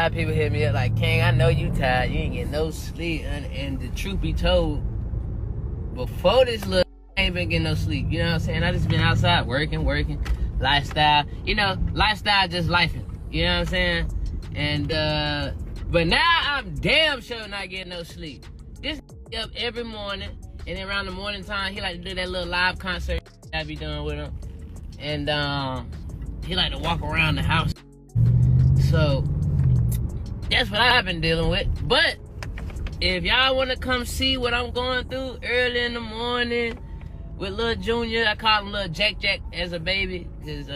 A lot of people hit me up like, King, I know you tired. You ain't getting no sleep. And the truth be told, before this little, I ain't been getting no sleep. You know what I'm saying? I just been outside working, lifestyle. You know, lifestyle just lifing. You know what I'm saying? And, but now I'm damn sure not getting no sleep. This up every morning, and then around the morning time, he like to do that little live concert I be doing with him. And, he like to walk around the house. So, that's what I've been dealing with. But if y'all want to come see what I'm going through early in the morning with Lil Junior, I call him Lil Jack as a baby, because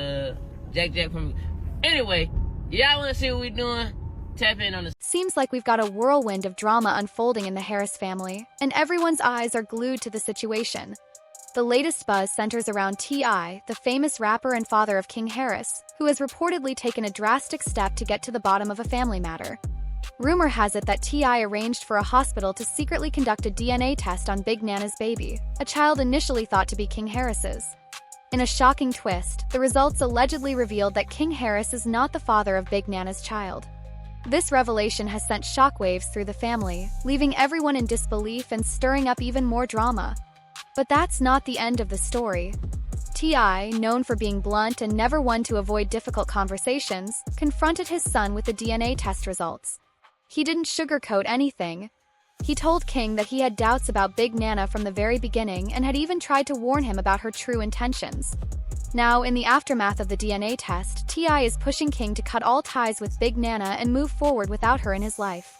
Jack from... Anyway, y'all want to see what we doing? Tap in on the... Seems like we've got a whirlwind of drama unfolding in the Harris family, and everyone's eyes are glued to the situation. The latest buzz centers around T.I., the famous rapper and father of King Harris, who has reportedly taken a drastic step to get to the bottom of a family matter. Rumor has it that T.I. arranged for a hospital to secretly conduct a DNA test on Big Nana's baby, a child initially thought to be King Harris's. In a shocking twist, the results allegedly revealed that King Harris is not the father of Big Nana's child. This revelation has sent shockwaves through the family, leaving everyone in disbelief and stirring up even more drama. But that's not the end of the story. T.I., known for being blunt and never one to avoid difficult conversations, confronted his son with the DNA test results. He didn't sugarcoat anything. He told King that he had doubts about Big Nana from the very beginning and had even tried to warn him about her true intentions. Now, in the aftermath of the DNA test, T.I. is pushing King to cut all ties with Big Nana and move forward without her in his life.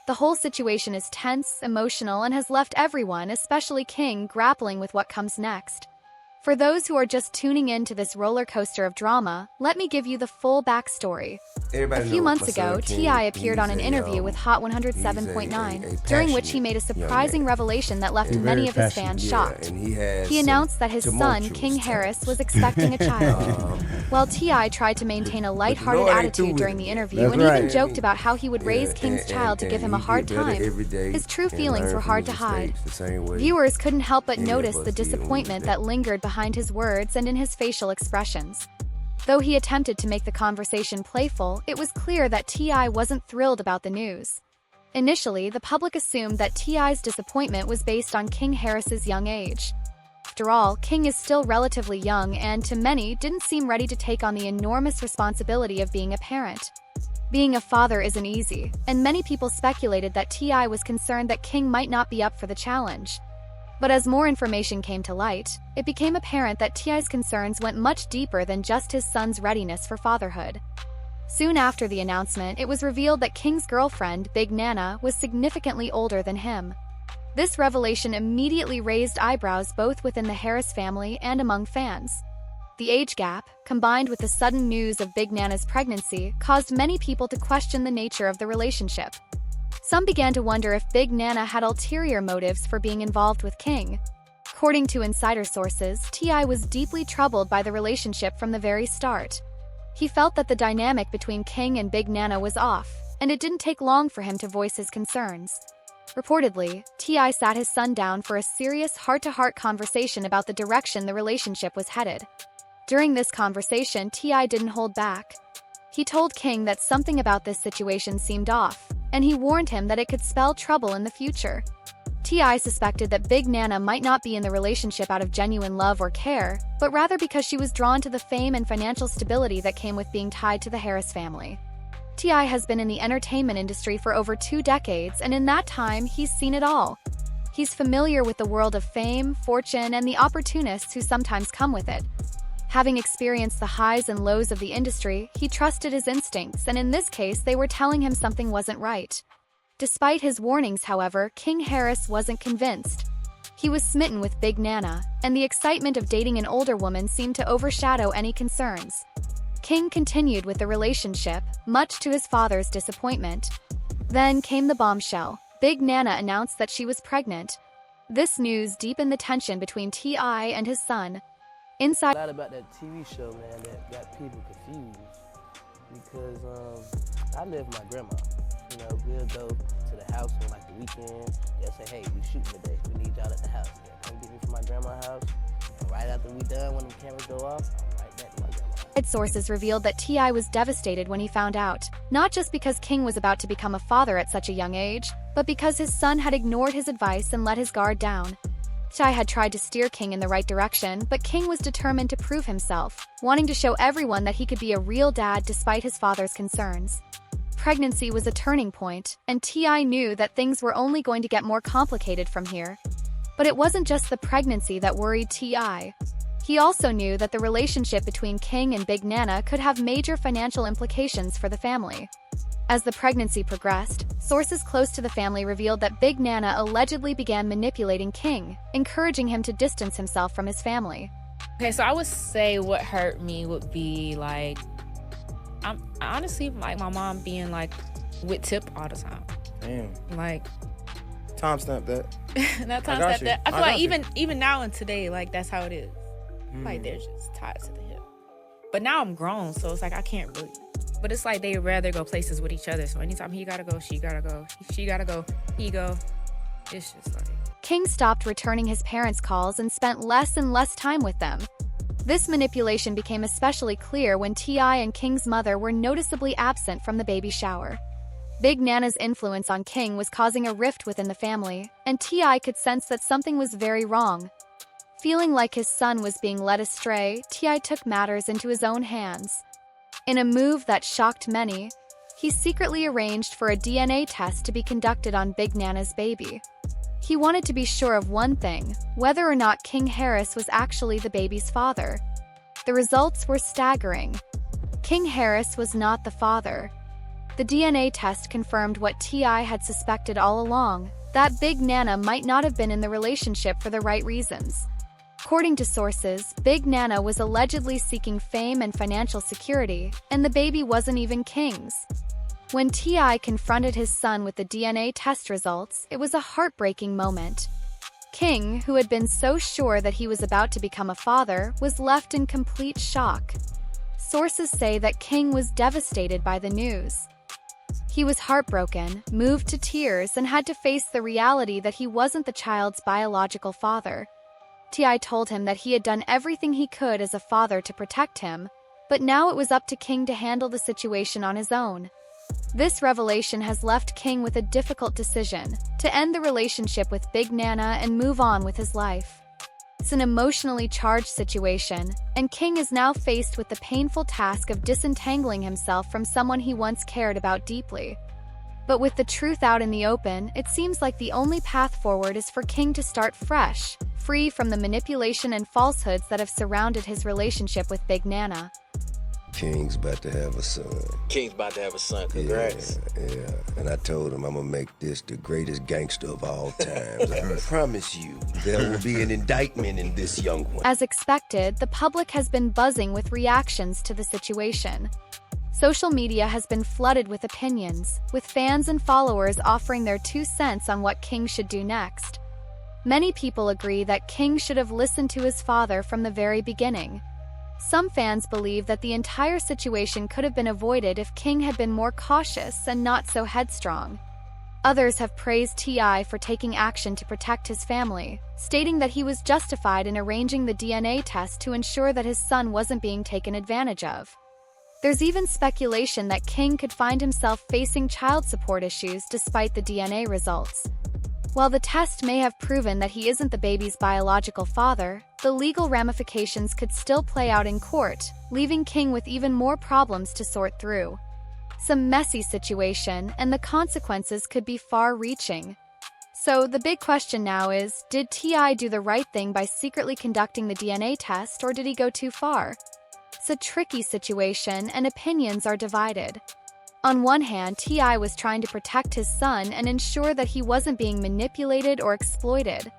The whole situation is tense, emotional, and has left everyone, especially King, grappling with what comes next. For those who are just tuning in to this roller coaster of drama, let me give you the full backstory. A few months ago, T.I. appeared on an interview with Hot 107.9, during which he made a surprising revelation that left many of his fans shocked. He announced that his son, King Harris, was expecting a child. While T.I. tried to maintain a lighthearted attitude during the interview and even joked about how he would raise King's child to give him a hard time, his true feelings were hard to hide. Viewers couldn't help but notice the disappointment that lingered behind his words and in his facial expressions. Though he attempted to make the conversation playful, it was clear that T.I. wasn't thrilled about the news. Initially, the public assumed that T.I.'s disappointment was based on King Harris's young age. After all, King is still relatively young and, to many, didn't seem ready to take on the enormous responsibility of being a parent. Being a father isn't easy, and many people speculated that T.I. was concerned that King might not be up for the challenge. But as more information came to light, it became apparent that T.I.'s concerns went much deeper than just his son's readiness for fatherhood. Soon after the announcement, it was revealed that King's girlfriend, Big Nana, was significantly older than him. This revelation immediately raised eyebrows both within the Harris family and among fans. The age gap, combined with the sudden news of Big Nana's pregnancy, caused many people to question the nature of the relationship. Some began to wonder if Big Nana had ulterior motives for being involved with King. According to insider sources, T.I. was deeply troubled by the relationship from the very start. He felt that the dynamic between King and Big Nana was off, and it didn't take long for him to voice his concerns. Reportedly, T.I. sat his son down for a serious heart-to-heart conversation about the direction the relationship was headed. During this conversation, T.I. didn't hold back. He told King that something about this situation seemed off, and he warned him that it could spell trouble in the future. T.I. suspected that Big Nana might not be in the relationship out of genuine love or care, but rather because she was drawn to the fame and financial stability that came with being tied to the Harris family. T.I. has been in the entertainment industry for over 2 decades, and in that time, he's seen it all. He's familiar with the world of fame, fortune, and the opportunists who sometimes come with it. Having experienced the highs and lows of the industry, he trusted his instincts, and in this case, they were telling him something wasn't right. Despite his warnings, however, King Harris wasn't convinced. He was smitten with Big Nana, and the excitement of dating an older woman seemed to overshadow any concerns. King continued with the relationship, much to his father's disappointment. Then came the bombshell. Big Nana announced that she was pregnant. This news deepened the tension between T.I. and his son. Inside... A lot about that TV show, man, that got people confused. Because I live with my grandma. You know, we'll go to the house on like the weekend. They'll say, hey, we shooting today. We need y'all at the house. Yeah, come get me from my grandma's house. And right after we done, when the cameras go off, I'm right back to my grandma's house. Sources revealed that T.I. was devastated when he found out, not just because King was about to become a father at such a young age, but because his son had ignored his advice and let his guard down. T.I. had tried to steer King in the right direction, but King was determined to prove himself, wanting to show everyone that he could be a real dad despite his father's concerns. Pregnancy was a turning point, and T.I. knew that things were only going to get more complicated from here. But it wasn't just the pregnancy that worried T.I. He also knew that the relationship between King and Big Nana could have major financial implications for the family. As the pregnancy progressed, sources close to the family revealed that Big Nana allegedly began manipulating King, encouraging him to distance himself from his family. Okay, so I would say what hurt me would be like, I'm honestly like my mom being like with Tip all the time. Damn. Like, Timestamp that. not I timestamp got you. that. I feel I like got you. even now and today, like that's how it is. Like they're just tied to the hip. But now I'm grown, so it's like I can't really. But it's like they'd rather go places with each other. So anytime he gotta go, she gotta go. She gotta go, he go. It's just like. King stopped returning his parents' calls and spent less and less time with them. This manipulation became especially clear when T.I. and King's mother were noticeably absent from the baby shower. Big Nana's influence on King was causing a rift within the family, and T.I. could sense that something was very wrong. Feeling like his son was being led astray, T.I. took matters into his own hands. In a move that shocked many, he secretly arranged for a DNA test to be conducted on Big Nana's baby. He wanted to be sure of one thing, whether or not King Harris was actually the baby's father. The results were staggering. King Harris was not the father. The DNA test confirmed what T.I. had suspected all along, that Big Nana might not have been in the relationship for the right reasons. According to sources, Big Nana was allegedly seeking fame and financial security, and the baby wasn't even King's. When T.I. confronted his son with the DNA test results, it was a heartbreaking moment. King, who had been so sure that he was about to become a father, was left in complete shock. Sources say that King was devastated by the news. He was heartbroken, moved to tears, and had to face the reality that he wasn't the child's biological father. T.I. told him that he had done everything he could as a father to protect him, but now it was up to King to handle the situation on his own. This revelation has left King with a difficult decision: to end the relationship with Big Nana and move on with his life. It's an emotionally charged situation, and King is now faced with the painful task of disentangling himself from someone he once cared about deeply. But with the truth out in the open, it seems like the only path forward is for King to start fresh, free from the manipulation and falsehoods that have surrounded his relationship with Big Nana. King's about to have a son. King's about to have a son. Congrats. Yeah. And I told him I'm gonna make this the greatest gangster of all times. I promise you, there will be an indictment in this young one. As expected, the public has been buzzing with reactions to the situation. Social media has been flooded with opinions, with fans and followers offering their 2 cents on what King should do next. Many people agree that King should have listened to his father from the very beginning. Some fans believe that the entire situation could have been avoided if King had been more cautious and not so headstrong. Others have praised T.I. for taking action to protect his family, stating that he was justified in arranging the DNA test to ensure that his son wasn't being taken advantage of. There's even speculation that King could find himself facing child support issues despite the DNA results. While the test may have proven that he isn't the baby's biological father, the legal ramifications could still play out in court, leaving King with even more problems to sort through. It's a messy situation, and the consequences could be far-reaching. So the big question now is, did T.I. do the right thing by secretly conducting the DNA test, or did he go too far? It's a tricky situation, and opinions are divided. On one hand, T.I. was trying to protect his son and ensure that he wasn't being manipulated or exploited.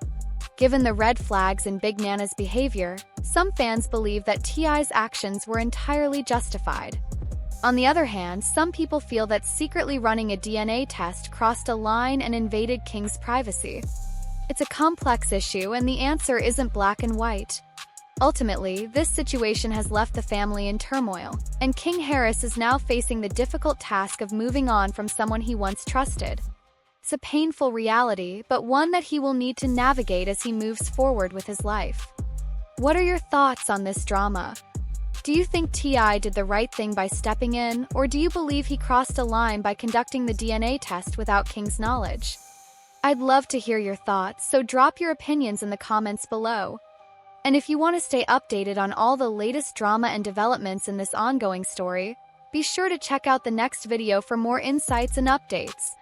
Given the red flags in Big Nana's behavior, some fans believe that T.I.'s actions were entirely justified. On the other hand, some people feel that secretly running a DNA test crossed a line and invaded King's privacy. It's a complex issue, and the answer isn't black and white. Ultimately, this situation has left the family in turmoil, and King Harris is now facing the difficult task of moving on from someone he once trusted. It's a painful reality, but one that he will need to navigate as he moves forward with his life. What are your thoughts on this drama? Do you think T.I. did the right thing by stepping in, or do you believe he crossed a line by conducting the DNA test without King's knowledge? I'd love to hear your thoughts, so drop your opinions in the comments below. And if you want to stay updated on all the latest drama and developments in this ongoing story, be sure to check out the next video for more insights and updates.